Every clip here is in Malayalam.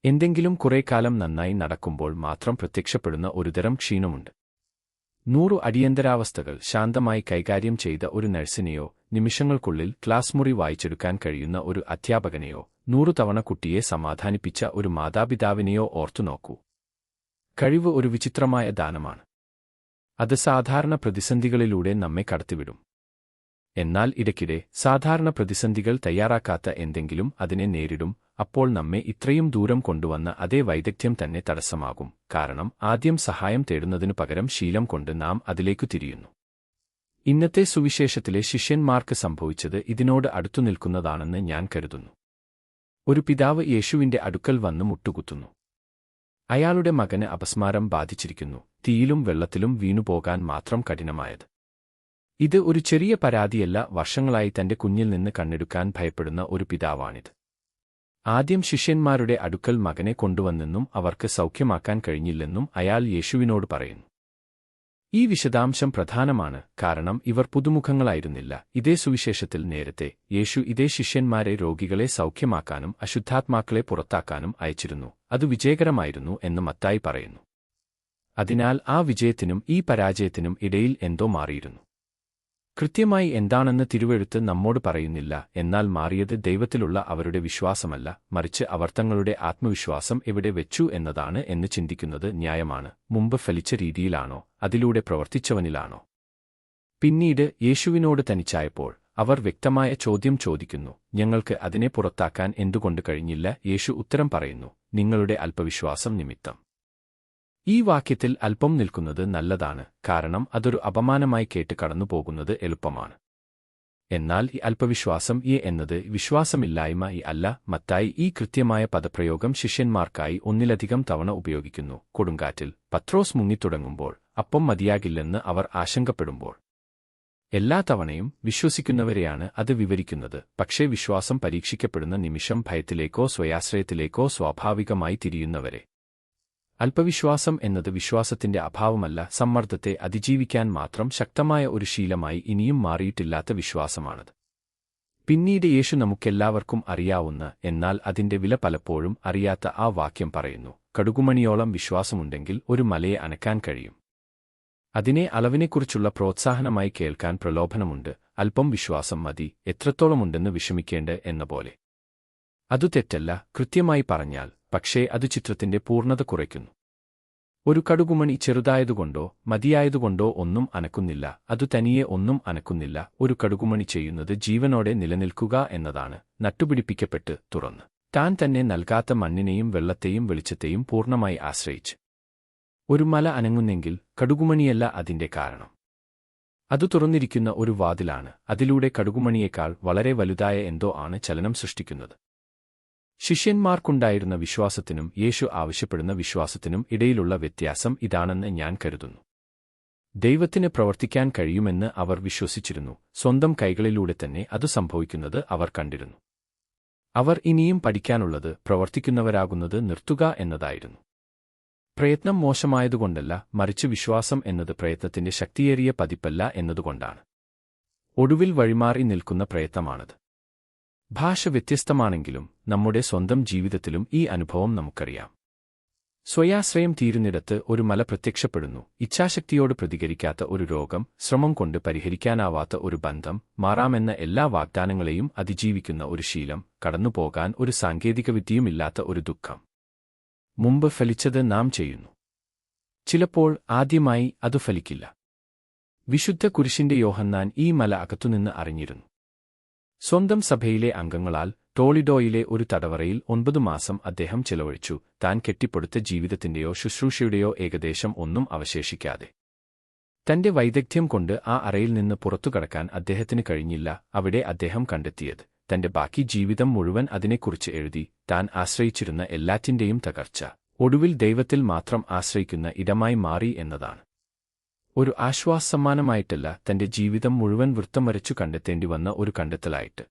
എന്തെങ്കിലും കുറേക്കാലം നന്നായി നടക്കുമ്പോൾ മാത്രം പ്രത്യക്ഷപ്പെടുന്ന ഒരുതരം ക്ഷീണമുണ്ട്. 100 അടിയന്തരാവസ്ഥകൾ ശാന്തമായി കൈകാര്യം ചെയ്ത ഒരു നഴ്സിനെയോ നിമിഷങ്ങൾക്കുള്ളിൽ ക്ലാസ് മുറി വായിച്ചെടുക്കാൻ കഴിയുന്ന ഒരു അധ്യാപകനെയോ 100 തവണ കുട്ടിയെ സമാധാനിപ്പിച്ച ഒരു മാതാപിതാവിനെയോ ഓർത്തുനോക്കൂ. കഴിവ് ഒരു വിചിത്രമായ ദാനമാണ്. അത് സാധാരണ പ്രതിസന്ധികളിലൂടെ നമ്മെ കടത്തിവിടും. എന്നാൽ ഇടയ്ക്കിടെ സാധാരണ പ്രതിസന്ധികൾ തയ്യാറാക്കാത്ത എന്തെങ്കിലും അതിനെ നേരിടും. അപ്പോൾ നമ്മെ ഇത്രയും ദൂരം കൊണ്ടുവന്ന അതേ വൈദഗ്ധ്യം തന്നെ തടസ്സമാകും. കാരണം ആദ്യം സഹായം തേടുന്നതിനു പകരം ശീലം കൊണ്ട് നാം അതിലേക്കു തിരിയുന്നു. ഇന്നത്തെ സുവിശേഷത്തിലെ ശിഷ്യന്മാർക്ക് സംഭവിച്ചത് ഇതിനോട് അടുത്തുനിൽക്കുന്നതാണെന്ന് ഞാൻ കരുതുന്നു. ഒരു പിതാവ് യേശുവിന്റെ അടുക്കൽ വന്ന് മുട്ടുകുത്തുന്നു. അയാളുടെ മകന് അപസ്മാരം ബാധിച്ചിരിക്കുന്നു, തീയിലും വെള്ളത്തിലും വീണുപോകാൻ മാത്രം കഠിനമായത്. ഇത് ഒരു ചെറിയ പരാതിയല്ല, വർഷങ്ങളായി തന്റെ കുഞ്ഞിൽ നിന്ന് കണ്ണെടുക്കാൻ ഭയപ്പെടുന്ന ഒരു പിതാവാണിത്. ആദ്യം ശിഷ്യന്മാരുടെ അടുക്കൽ മകനെ കൊണ്ടുവന്നെന്നും അവർക്ക് സൗഖ്യമാക്കാൻ കഴിഞ്ഞില്ലെന്നും അയാൾ യേശുവിനോട് പറയുന്നു. ഈ വിശദാംശം പ്രധാനമാണ്, കാരണം ഇവർ പുതുമുഖങ്ങളായിരുന്നില്ല. ഇതേ സുവിശേഷത്തിൽ നേരത്തെ യേശു ഇതേ ശിഷ്യന്മാരെ രോഗികളെ സൗഖ്യമാക്കാനും അശുദ്ധാത്മാക്കളെ പുറത്താക്കാനും അയച്ചിരുന്നു. അത് വിജയകരമായിരുന്നു എന്ന് മത്തായി പറയുന്നു. അതിനാൽ ആ വിജയത്തിനും ഈ പരാജയത്തിനും ഇടയിൽ എന്തോ മാറിയിരുന്നു. കൃത്യമായി എന്താണെന്ന് തിരുവെഴുത്ത് നമ്മോട് പറയുന്നില്ല. എന്നാൽ മാറിയത് ദൈവത്തിലുള്ള അവരുടെ വിശ്വാസമല്ല, മറിച്ച് അവർ തങ്ങളുടെ ആത്മവിശ്വാസം എവിടെ വെച്ചു എന്നതാണ് എന്ന് ചിന്തിക്കുന്നത് ന്യായമാണ്. മുമ്പ് ഫലിച്ച രീതിയിലാണോ, അതിലൂടെ പ്രവർത്തിച്ചവനിലാണോ? പിന്നീട് യേശുവിനോട് തനിച്ചായപ്പോൾ അവർ വ്യക്തമായ ചോദ്യം ചോദിക്കുന്നു, ഞങ്ങൾക്ക് അതിനെ പുറത്താക്കാൻ എന്തുകൊണ്ട് കഴിഞ്ഞില്ല? യേശു ഉത്തരം പറയുന്നു, നിങ്ങളുടെ അല്പവിശ്വാസം നിമിത്തം. ഈ വാക്യത്തിൽ അല്പം നിൽക്കുന്നത് നല്ലതാണ്, കാരണം അതൊരു അപമാനമായി കേട്ട് കടന്നുപോകുന്നത് എളുപ്പമാണ്. എന്നാൽ ഈ അല്പവിശ്വാസം എന്നത് വിശ്വാസമില്ലായ്മ അല്ല. മത്തായി ഈ കൃത്യമായ പദപ്രയോഗം ശിഷ്യന്മാർക്കായി ഒന്നിലധികം തവണ ഉപയോഗിക്കുന്നു. കൊടുങ്കാറ്റിൽ പത്രോസ് മുങ്ങിത്തുടങ്ങുമ്പോൾ, അപ്പം മതിയാകില്ലെന്ന് അവർ ആശങ്കപ്പെടുമ്പോൾ. എല്ലാ തവണയും വിശ്വസിക്കുന്നവരെയാണ് അത് വിവരിക്കുന്നത്. പക്ഷേ വിശ്വാസം പരീക്ഷിക്കപ്പെടുന്ന നിമിഷം ഭയത്തിലേക്കോ സ്വയാശ്രയത്തിലേക്കോ സ്വാഭാവികമായി തിരിയുന്നവരെ. അല്പവിശ്വാസം എന്നത് വിശ്വാസത്തിന്റെ അഭാവമല്ല, സമ്മർദ്ദത്തെ അതിജീവിക്കാൻ മാത്രം ശക്തമായ ഒരു ശീലമായി ഇനിയും മാറിയിട്ടില്ലാത്ത വിശ്വാസമാണത്. പിന്നീട് യേശു നമുക്കെല്ലാവർക്കും അറിയാവുന്ന, എന്നാൽ അതിന്റെ വില പലപ്പോഴും അറിയാത്ത ആ വാക്യം പറയുന്നു, കടുകുമണിയോളം വിശ്വാസമുണ്ടെങ്കിൽ ഒരു മലയെ അനക്കാൻ കഴിയും. അതിനെ അളവിനെക്കുറിച്ചുള്ള പ്രോത്സാഹനമായി കേൾക്കാൻ പ്രലോഭനമുണ്ട്. അല്പം വിശ്വാസം മതി, എത്രത്തോളമുണ്ടെന്ന് വിഷമിക്കേണ്ട എന്ന പോലെ. അതു തെറ്റല്ല, കൃത്യമായി പറഞ്ഞാൽ. പക്ഷേ അത് ചിത്രത്തിന്റെ പൂർണ്ണത കുറയ്ക്കുന്നു. ഒരു കടുകുമണി ചെറുതായതുകൊണ്ടോ മതിയായതുകൊണ്ടോ ഒന്നും അനക്കുന്നില്ല. അതു തനിയെ ഒന്നും അനക്കുന്നില്ല. ഒരു കടുകുമണി ചെയ്യുന്നത് ജീവനോടെ നിലനിൽക്കുക എന്നതാണ്, നട്ടുപിടിപ്പിക്കപ്പെട്ട് തുറന്ന് താൻ തന്നെ നൽകാത്ത മണ്ണിനെയും വെള്ളത്തെയും വെളിച്ചത്തെയും പൂർണ്ണമായി ആശ്രയിച്ച്. ഒരു മല അനങ്ങുന്നെങ്കിൽ കടുകുമണിയല്ല അതിന്റെ കാരണം. അത് തുറന്നിരിക്കുന്ന ഒരു വാതിലാണ്. അതിലൂടെ കടുകുമണിയേക്കാൾ വളരെ വലുതായ എന്തോ ആണ് ചലനം സൃഷ്ടിക്കുന്നത്. ശിഷ്യന്മാർക്കുണ്ടായിരുന്ന വിശ്വാസത്തിനും യേശു ആവശ്യപ്പെടുന്ന വിശ്വാസത്തിനും ഇടയിലുള്ള വ്യത്യാസം ഇതാണെന്ന് ഞാൻ കരുതുന്നു. ദൈവത്തിന് പ്രവർത്തിക്കാൻ കഴിയുമെന്ന് അവർ വിശ്വസിച്ചിരുന്നു. സ്വന്തം കൈകളിലൂടെ തന്നെ അത് സംഭവിക്കുന്നത് അവർ കണ്ടിരുന്നു. അവർ ഇനിയും പഠിക്കാനുള്ളത് പ്രവർത്തിക്കുന്നവരാകുന്നത് നിർത്തുക എന്നതായിരുന്നു. പ്രയത്നം മോശമായതുകൊണ്ടല്ല, മറിച്ച് വിശ്വാസം എന്നത് പ്രയത്നത്തിന്റെ ശക്തിയേറിയ പതിപ്പല്ല എന്നതുകൊണ്ടാണ്. ഒടുവിൽ വഴിമാറി നിൽക്കുന്ന പ്രയത്നമാണത്. ഭാഷ വ്യത്യസ്തമാണെങ്കിലും നമ്മുടെ സ്വന്തം ജീവിതത്തിലും ഈ അനുഭവം നമുക്കറിയാം. സ്വയാശ്രയം തീരുന്നിടത്ത് ഒരു മല പ്രത്യക്ഷപ്പെടുന്നു. ഇച്ഛാശക്തിയോട് പ്രതികരിക്കാത്ത ഒരു രോഗം, ശ്രമം കൊണ്ട് പരിഹരിക്കാനാവാത്ത ഒരു ബന്ധം, മാറാമെന്ന എല്ലാ വാഗ്ദാനങ്ങളെയും അതിജീവിക്കുന്ന ഒരു ശീലം, കടന്നുപോകാൻ ഒരു സാങ്കേതികവിദ്യയുമില്ലാത്ത ഒരു ദുഃഖം. മുമ്പ് ഫലിച്ചത് നാം ചെയ്യുന്നു. ചിലപ്പോൾ ആദ്യമായി അത് ഫലിക്കില്ല. വിശുദ്ധ കുരിശിന്റെ യോഹന്നാൻ ഈ മല അകത്തുനിന്ന് അറിഞ്ഞിരുന്നു. സ്വന്തം സഭയിലെ അംഗങ്ങളാൽ ടോളിഡോയിലെ ഒരു തടവറയിൽ 9 മാസം അദ്ദേഹം ചെലവഴിച്ചു, താൻ കെട്ടിപ്പടുത്ത ജീവിതത്തിന്റെയോ ശുശ്രൂഷയുടെയോ ഏകദേശം ഒന്നും അവശേഷിക്കാതെ. തന്റെ വൈദഗ്ധ്യം കൊണ്ട് ആ അറയിൽ നിന്ന് പുറത്തുകടക്കാൻ അദ്ദേഹത്തിന് കഴിഞ്ഞില്ല. അവിടെ അദ്ദേഹം കണ്ടെത്തിയത് തന്റെ ബാക്കി ജീവിതം മുഴുവൻ അതിനെക്കുറിച്ച് എഴുതി, താൻ ആശ്രയിച്ചിരുന്ന എല്ലാറ്റിന്റെയും തകർച്ച ഒടുവിൽ ദൈവത്തിൽ മാത്രം ആശ്രയിക്കുന്ന ഇടമായി മാറി എന്നതാണ്. ഒരു ആശ്വാസസമ്മാനമായിട്ടല്ല, തന്റെ ജീവിതം മുഴുവൻ വൃത്തം വരച്ചു കണ്ടെത്തേണ്ടി വന്ന ഒരു കണ്ടെത്തലായിട്ട്.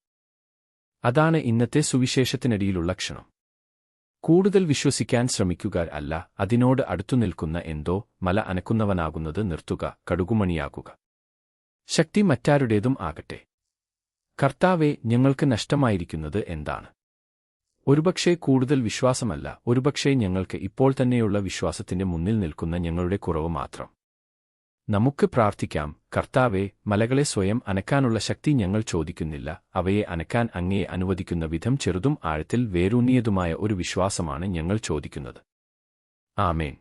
അതാണ് ഇന്നത്തെ സുവിശേഷത്തിനടിയിലുള്ള ക്ഷണം. കൂടുതൽ വിശ്വസിക്കാൻ ശ്രമിക്കുക അല്ല, അതിനോട് അടുത്തുനിൽക്കുന്ന എന്തോ മല അനക്കുന്നവനാകുന്നത് നിർത്തുക, കടുകുമണിയാകുക. ശക്തി മറ്റാരുടേതും ആകട്ടെ. കർത്താവേ, ഞങ്ങൾക്ക് നഷ്ടമായിരിക്കുന്നത് എന്താണ്? ഒരുപക്ഷേ കൂടുതൽ വിശ്വാസമല്ല, ഒരുപക്ഷേ ഞങ്ങൾക്ക് ഇപ്പോൾ തന്നെയുള്ള വിശ്വാസത്തിന്റെ മുന്നിൽ നിൽക്കുന്ന ഞങ്ങളുടെ കുറവ് മാത്രം. നമുക്ക് പ്രാർത്ഥിക്കാം. കർത്താവേ, മലകളെ സ്വയം അനക്കാനുള്ള ശക്തി ഞങ്ങൾ ചോദിക്കുന്നില്ല, അവയെ അനക്കാൻ അങ്ങയെ അനുവദിക്കുന്ന വിധം ചെറുതും ആഴത്തിൽ വേരൂന്നിയതുമായ ഒരു വിശ്വാസമാണ് ഞങ്ങൾ ചോദിക്കുന്നത്. ആമേൻ.